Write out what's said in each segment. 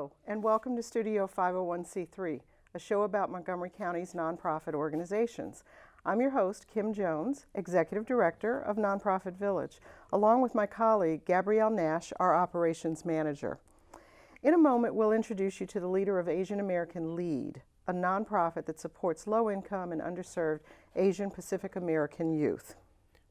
Hello, and welcome to Studio 501c3, a show about Montgomery County's nonprofit organizations. I'm your host, Kim Jones, Executive Director of Nonprofit Village, along with my colleague, Gabrielle Nash, our Operations Manager. In a moment, we'll introduce you to the leader of Asian American AALEAD, a nonprofit that supports low-income and underserved Asian Pacific American youth.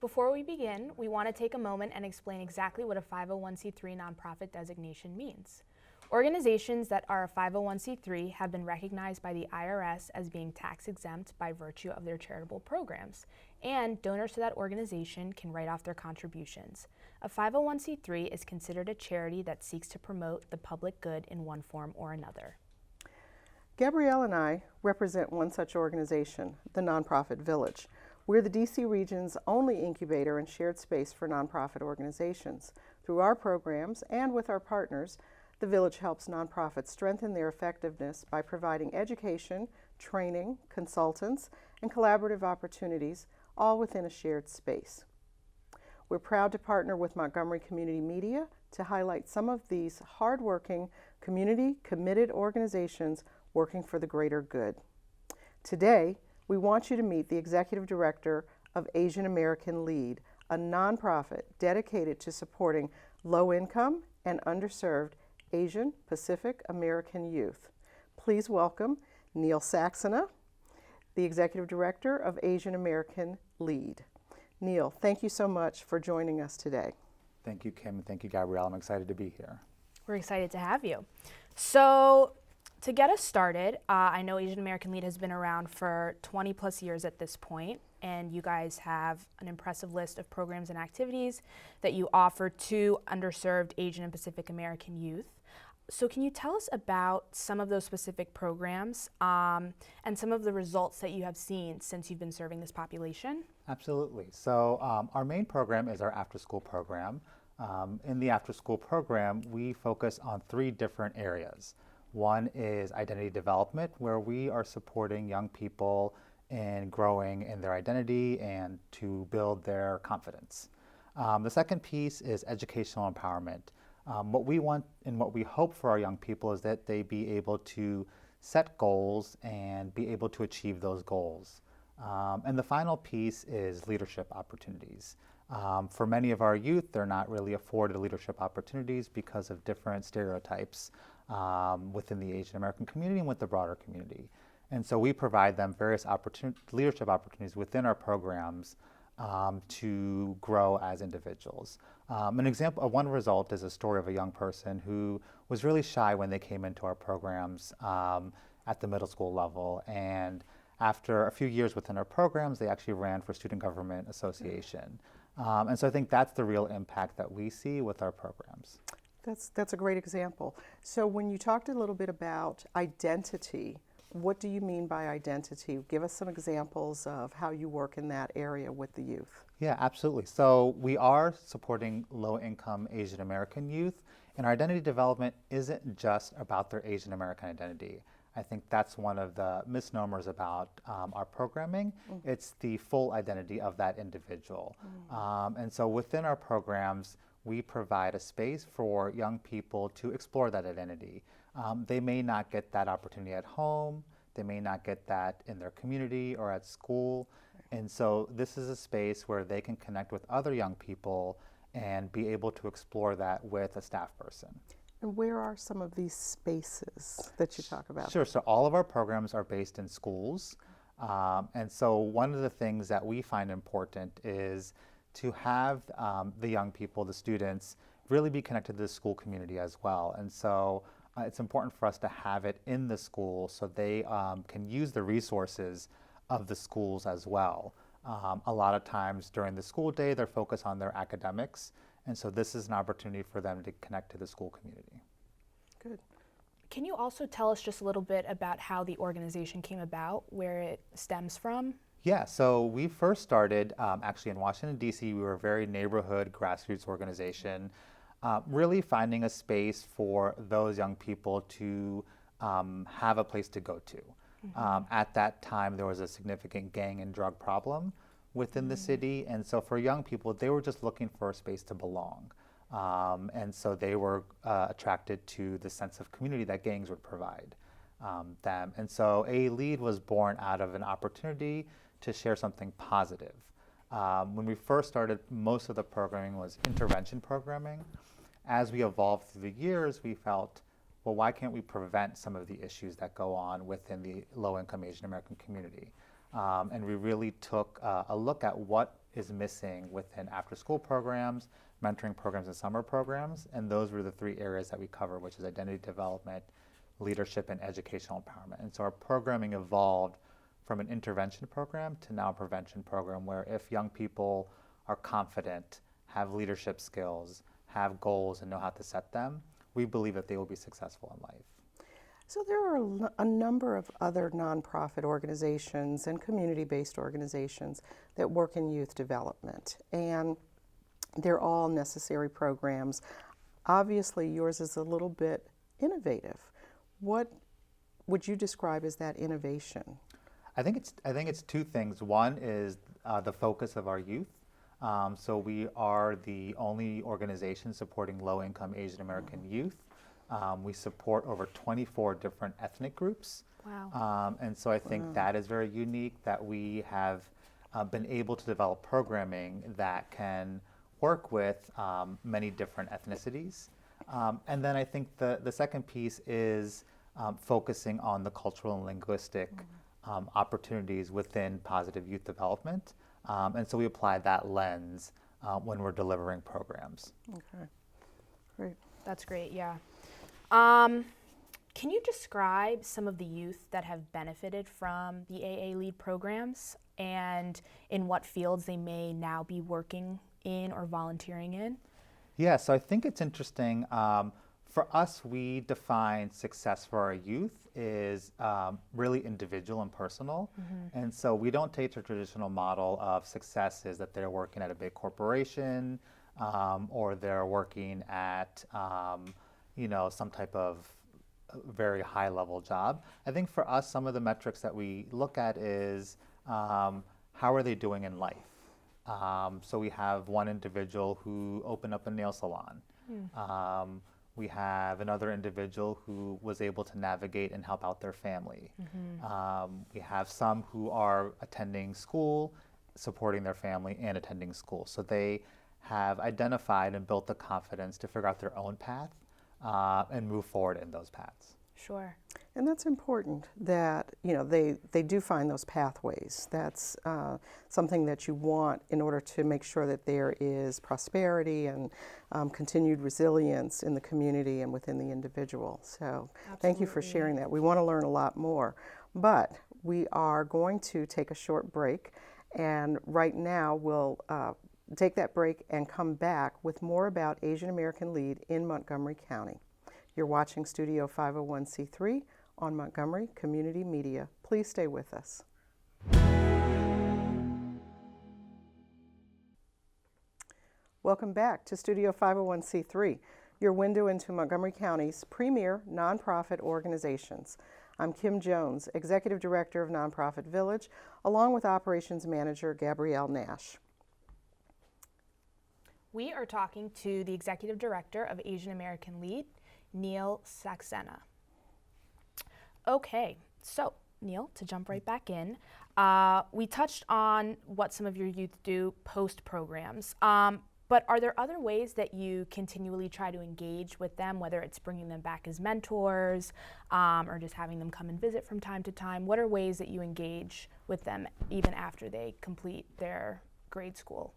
Before we begin, we want to take a moment and explain exactly what a 501c3 nonprofit designation means. Organizations that are a 501c3 have been recognized by the IRS as being tax exempt by virtue of their charitable programs, and donors to that organization can write off their contributions. A 501c3 is considered a charity that seeks to promote the public good in one form or another. Gabrielle and I represent one such organization, the Nonprofit Village. We're the DC region's only incubator and shared space for nonprofit organizations. Through our programs and with our partners, the Village helps nonprofits strengthen their effectiveness by providing education, training, consultants, and collaborative opportunities, all within a shared space. We're proud to partner with Montgomery Community Media to highlight some of these hardworking, community-committed organizations working for the greater good. Today, we want you to meet the Executive Director of Asian American AALEAD, a nonprofit dedicated to supporting low-income and underserved Asian Pacific American youth. Please welcome Neel Saxena, the Executive Director of Asian American AALEAD. Neel, thank you so much for joining us today. Thank you, Kim, and thank you, Gabrielle. I'm excited to be here. We're excited to have you. So, to get us started, I know Asian American AALEAD has been around for 20 plus years at this point, and you guys have an impressive list of programs and activities that you offer to underserved Asian and Pacific American youth. So can you tell us about some of those specific programs and some of the results that you have seen since you've been serving this population? Absolutely. So our main program is our after-school program. In the after-school program, we focus on 3 different areas. One is identity development, where we are supporting young people in growing in their identity and to build their confidence. The second piece is educational empowerment. What we want and what we hope for our young people is that they be able to set goals and be able to achieve those goals. And the final piece is leadership opportunities. For many of our youth, they're not really afforded leadership opportunities because of different stereotypes within the Asian American community and with the broader community. And so we provide them various leadership opportunities within our programs to grow as individuals. One result is a story of a young person who was really shy when they came into our programs at the middle school level. And after a few years within our programs, they actually ran for Student Government Association. And so I think that's the real impact that we see with our programs. That's a great example. So when you talked a little bit about identity, what do you mean by identity? Give us some examples of how you work in that area with the youth. Yeah, absolutely. So we are supporting low-income Asian American youth, and our identity development isn't just about their Asian American identity. I think that's one of the misnomers about our programming. Mm-hmm. It's the full identity of that individual. Mm-hmm. And so within our programs, we provide a space for young people to explore that identity. They may not get that opportunity at home, they may not get that in their community or at school, and so this is a space where they can connect with other young people and be able to explore that with a staff person. And where are some of these spaces that you talk about? Sure, so all of our programs are based in schools, and so one of the things that we find important is to have the young people, the students, really be connected to the school community as well. And so it's important for us to have it in the school so they can use the resources of the schools as well. A lot of times during the school day, they're focused on their academics, and so this is an opportunity for them to connect to the school community. Good. Can you also tell us just a little bit about how the organization came about, where it stems from? Yeah, so we first started actually in Washington, D.C. We were a very neighborhood grassroots organization, really finding a space for those young people to have a place to go to. Mm-hmm. At that time, there was a significant gang and drug problem within the city, and so for young people, they were just looking for a space to belong. And so they were attracted to the sense of community that gangs would provide them. And so AALEAD was born out of an opportunity to share something positive. When we first started, most of the programming was intervention programming. As we evolved through the years, we felt, well, why can't we prevent some of the issues that go on within the low-income Asian American community? And we really took a look at what is missing within after-school programs, mentoring programs, and summer programs. And those were the three areas that we cover, which is identity development, leadership, and educational empowerment. And so our programming evolved from an intervention program to now a prevention program, where if young people are confident, have leadership skills, have goals, and know how to set them, we believe that they will be successful in life. So there are a number of other nonprofit organizations and community-based organizations that work in youth development, and they're all necessary programs. Obviously, yours is a little bit innovative. What would you describe as that innovation? I think it's two things. One is the focus of our youth. So we are the only organization supporting low-income Asian American youth. We support over 24 different ethnic groups. Wow. And so I think that is very unique, that we have been able to develop programming that can work with many different ethnicities. And then I think the second piece is focusing on the cultural and linguistic opportunities within positive youth development. And so we apply that lens when we're delivering programs. Okay, great. That's great, yeah. Can you describe some of the youth that have benefited from the AALEAD programs and in what fields they may now be working in or volunteering in? Yeah, so I think it's interesting. For us, we define success for our youth is really individual and personal. And so we don't take the traditional model of success is that they're working at a big corporation or they're working at some type of very high level job. I think for us, some of the metrics that we look at is how are they doing in life? So we have one individual who opened up a nail salon. We have another individual who was able to navigate and help out their family. We have some who are attending school, supporting their family and attending school. So they have identified and built the confidence to figure out their own path and move forward in those paths. Sure. And that's important that, they do find those pathways. That's something that you want in order to make sure that there is prosperity and continued resilience in the community and within the individual. So thank you for sharing that. We want to learn a lot more, but we are going to take a short break, and right now we'll take that break and come back with more about Asian American Lead in Montgomery County. You're watching Studio 501c3 on Montgomery Community Media. Please stay with us. Welcome back to Studio 501c3, your window into Montgomery County's premier nonprofit organizations. I'm Kim Jones, Executive Director of Nonprofit Village, along with Operations Manager Gabrielle Nash. We are talking to the Executive Director of Asian American Lead, Neel Saxena. Okay, so Neel, to jump right back in, we touched on what some of your youth do post programs, but are there other ways that you continually try to engage with them, whether it's bringing them back as mentors or just having them come and visit from time to time? What are ways that you engage with them even after they complete their grade school?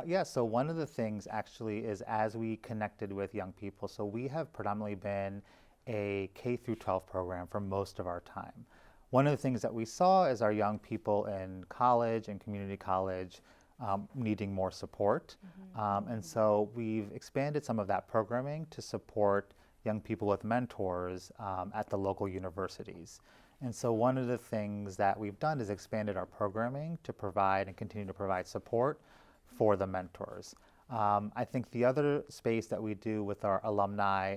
Yeah, so one of the things actually is as we connected with young people, so we have predominantly been a K through 12 program for most of our time. One of the things that we saw is our young people in college and community college needing more support. And so we've expanded some of that programming to support young people with mentors at the local universities. And so one of the things that we've done is expanded our programming to provide and continue to provide support for the mentors. I think the other space that we do with our alumni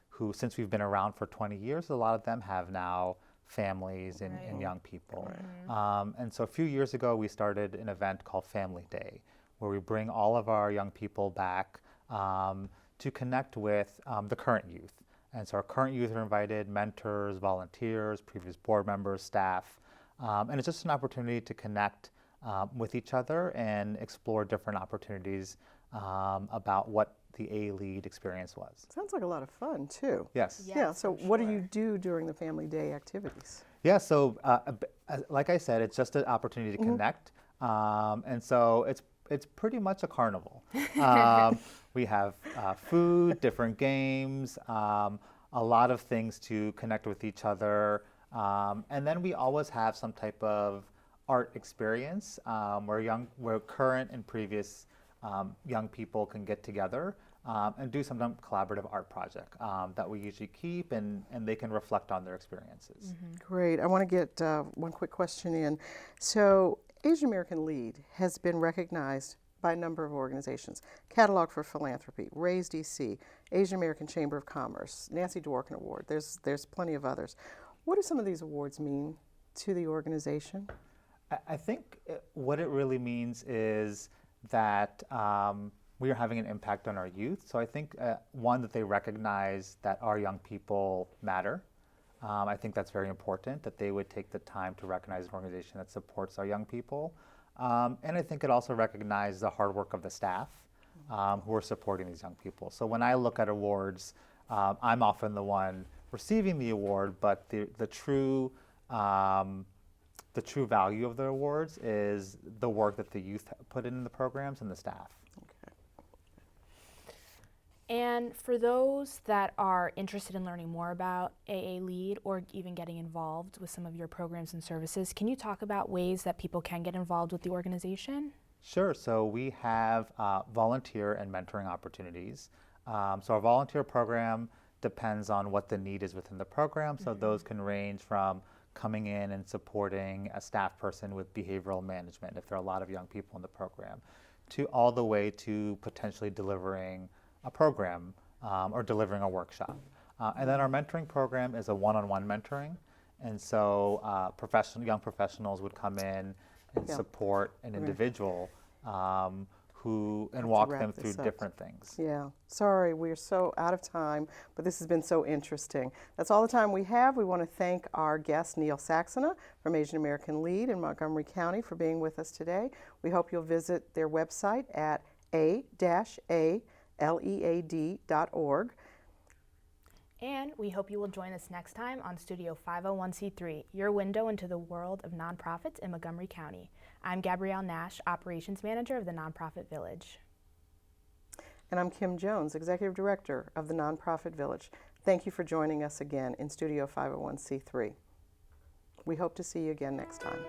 who, since we've been around for 20 years, a lot of them have now families and young people. And so a few years ago, we started an event called Family Day, where we bring all of our young people back to connect with the current youth. And so our current youth are invited, mentors, volunteers, previous board members, staff, and it's just an opportunity to connect with each other and explore different opportunities about what the AALEAD experience was. Sounds like a lot of fun, too. Yes. Yes, Yeah, so I'm what do sure. you do during the Family Day activities? Yeah, so like I said, it's just an opportunity to connect, and so it's pretty much a carnival. We have food, different games, a lot of things to connect with each other, and then we always have some type of art experience where current and previous young people can get together and do some collaborative art project that we usually keep, and they can reflect on their experiences. Great. I want to get one quick question in. So, Asian American Lead has been recognized by a number of organizations: Catalog for Philanthropy, Raise DC, Asian American Chamber of Commerce, Nancy Dworkin Award. There's plenty of others. What do some of these awards mean to the organization? I think what it really means is that we are having an impact on our youth. So I think, one, that they recognize that our young people matter. I think that's very important, that they would take the time to recognize an organization that supports our young people. And I think it also recognizes the hard work of the staff who are supporting these young people. So when I look at awards, I'm often the one receiving the award, but the true value of the awards is the work that the youth put in the programs and the staff. And for those that are interested in learning more about AALEAD or even getting involved with some of your programs and services, can you talk about ways that people can get involved with the organization? Sure. So we have volunteer and mentoring opportunities. So our volunteer program depends on what the need is within the program. So those can range from coming in and supporting a staff person with behavioral management, if there are a lot of young people in the program, to all the way to potentially delivering a program or delivering a workshop. And then our mentoring program is a one-on-one mentoring. And so young professionals would come in and support an individual and walk them through different things. Yeah. Sorry, we're so out of time, but this has been so interesting. That's all the time we have. We want to thank our guest, Neel Saxena from Asian American Lead in Montgomery County, for being with us today. We hope you'll visit their website at a-lead.org. And we hope you will join us next time on Studio 501c3, your window into the world of nonprofits in Montgomery County. I'm Gabrielle Nash, Operations Manager of the Nonprofit Village. And I'm Kim Jones, Executive Director of the Nonprofit Village. Thank you for joining us again in Studio 501c3. We hope to see you again next time.